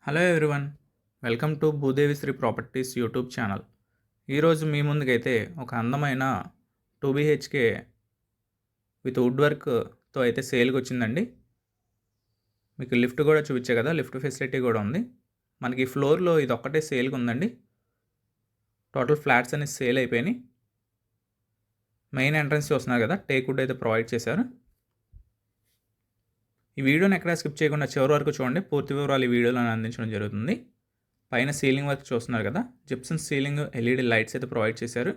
Hello everyone, welcome to Bhudevi Sri properties YouTube channel. ఈరోజు మీ ముందుకైతే ఒక అందమైన 2 BHK విత్ వుడ్ వర్క్తో అయితే సేల్కి వచ్చిందండి. మీకు లిఫ్ట్ కూడా చూపించే కదా, లిఫ్ట్ ఫెసిలిటీ కూడా ఉంది. మనకి ఈ ఫ్లోర్లో ఇది ఒక్కటే సేల్కి ఉందండి. టోటల్ ఫ్లాట్స్ అనేవి సేల్ అయిపోయినాయి. మెయిన్ ఎంట్రన్స్ చూస్తున్నారు కదా, టేక్ వుడ్ అయితే ప్రొవైడ్ చేశారు. ఈ వీడియోని ఎక్కడ స్కిప్ చేయకుండా చివరి వరకు చూడండి. పూర్తి వివరాలు ఈ వీడియోలో అందించడం జరుగుతుంది. పైన సీలింగ్ వర్క్ చూస్తున్నారు కదా, జిప్సన్ సీలింగ్, LED లైట్స్ అయితే ప్రొవైడ్ చేశారు.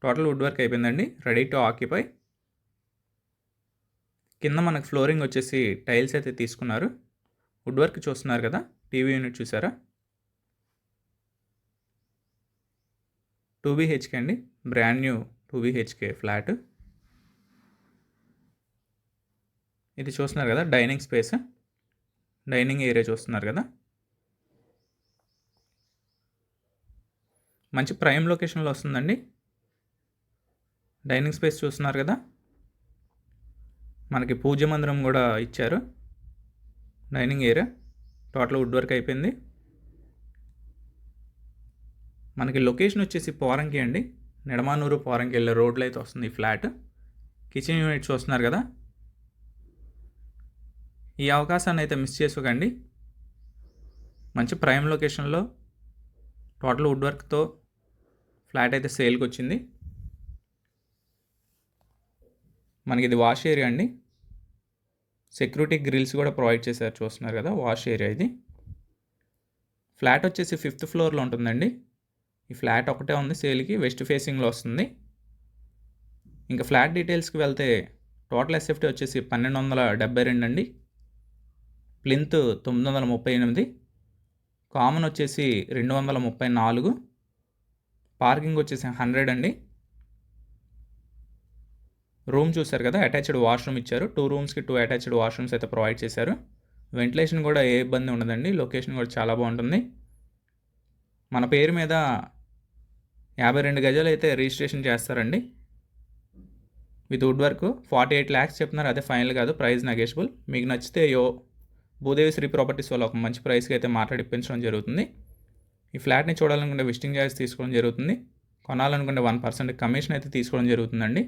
టోటల్ వుడ్ వర్క్ అయిపోయిందండి, రెడీ టు ఆక్యుపై. కింద మనకు ఫ్లోరింగ్ వచ్చేసి టైల్స్ అయితే తీసుకున్నారు. వుడ్ వర్క్ చూస్తున్నారు కదా, టీవీ యూనిట్ చూసారా. 2 BHK అండి, బ్రాండ్ న్యూ 2 BHK ఫ్లాట్. ఇది చూస్తున్నారు కదా, డైనింగ్ స్పేస్, డైనింగ్ ఏరియా చూస్తున్నారు కదా. మంచి ప్రైమ్ లొకేషన్లో వస్తుందండి. డైనింగ్ స్పేస్ చూస్తున్నారు కదా, మనకి పూజ మందిరం కూడా ఇచ్చారు. Dining area total wood work అయిపోయింది. మనకి లొకేషన్ వచ్చేసి పోరంకి అండి, నిడమానూరు పోరంకి వెళ్ళే రోడ్లో అయితే వస్తుంది ఈ ఫ్లాట్. కిచెన్ యూనిట్ చూస్తున్నారు కదా. ఈ అవకాశాన్ని అయితే మిస్ చేసుకోకండి. మంచి ప్రైమ్ లొకేషన్లో టోటల్ వుడ్ వర్క్తో ఫ్లాట్ అయితే సేల్కి వచ్చింది. మనకి ఇది వాష్ ఏరియా అండి. సెక్యూరిటీ గ్రిల్స్ కూడా ప్రొవైడ్ చేశారు, చూస్తున్నారు కదా. వాష్ ఏరియా ఇది. ఫ్లాట్ వచ్చేసి 5th ఫ్లోర్లో ఉంటుందండి. ఈ ఫ్లాట్ ఒకటే ఉంది సేల్కి, వెస్ట్ ఫేసింగ్లో వస్తుంది. ఇంకా ఫ్లాట్ డీటెయిల్స్కి వెళ్తే టోటల్ ఎస్ఎఫ్టీ వచ్చేసి 1272 అండి. ప్లింత్ 938, కామన్ వచ్చేసి 234, పార్కింగ్ వచ్చేసి 100 అండి. రూమ్ చూసారు కదా, అటాచ్డ్ వాష్రూమ్ ఇచ్చారు. 2 రూమ్స్కి 2 అటాచ్డ్ వాష్రూమ్స్ అయితే ప్రొవైడ్ చేశారు. వెంటిలేషన్ కూడా ఏ ఇబ్బంది ఉండదండి. లొకేషన్ కూడా చాలా బాగుంటుంది. మన పేరు మీద 52 గజాలు అయితే రిజిస్ట్రేషన్ చేస్తారండి విత్ వుడ్ వర్క్. 48 lakhs చెప్తున్నారు, అదే ఫైనల్ కాదు, ప్రైస్ నెగోషియబుల్. మీకు నచ్చితే భూదేవి శ్రీ ప్రాపర్టీస్ వాళ్ళు ఒక మంచి ప్రైస్కి అయితే మాట్లాడిపించడం జరుగుతుంది. ఈ ఫ్లాట్ని చూడాలనుకుంటే విజిటింగ్ ఛార్జ్ తీసుకోవడం జరుగుతుంది. కొనాలనుకుంటే 1% కమిషన్ అయితే తీసుకోవడం జరుగుతుందండి.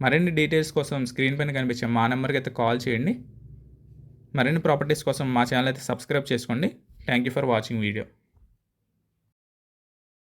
మరిన్ని డీటెయిల్స్ కోసం స్క్రీన్ పైన కనిపించే మా నెంబర్కి అయితే కాల్ చేయండి. మరిన్ని ప్రాపర్టీస్ కోసం మా ఛానల్ అయితే సబ్స్క్రైబ్ చేసుకోండి. Thank you for watching video.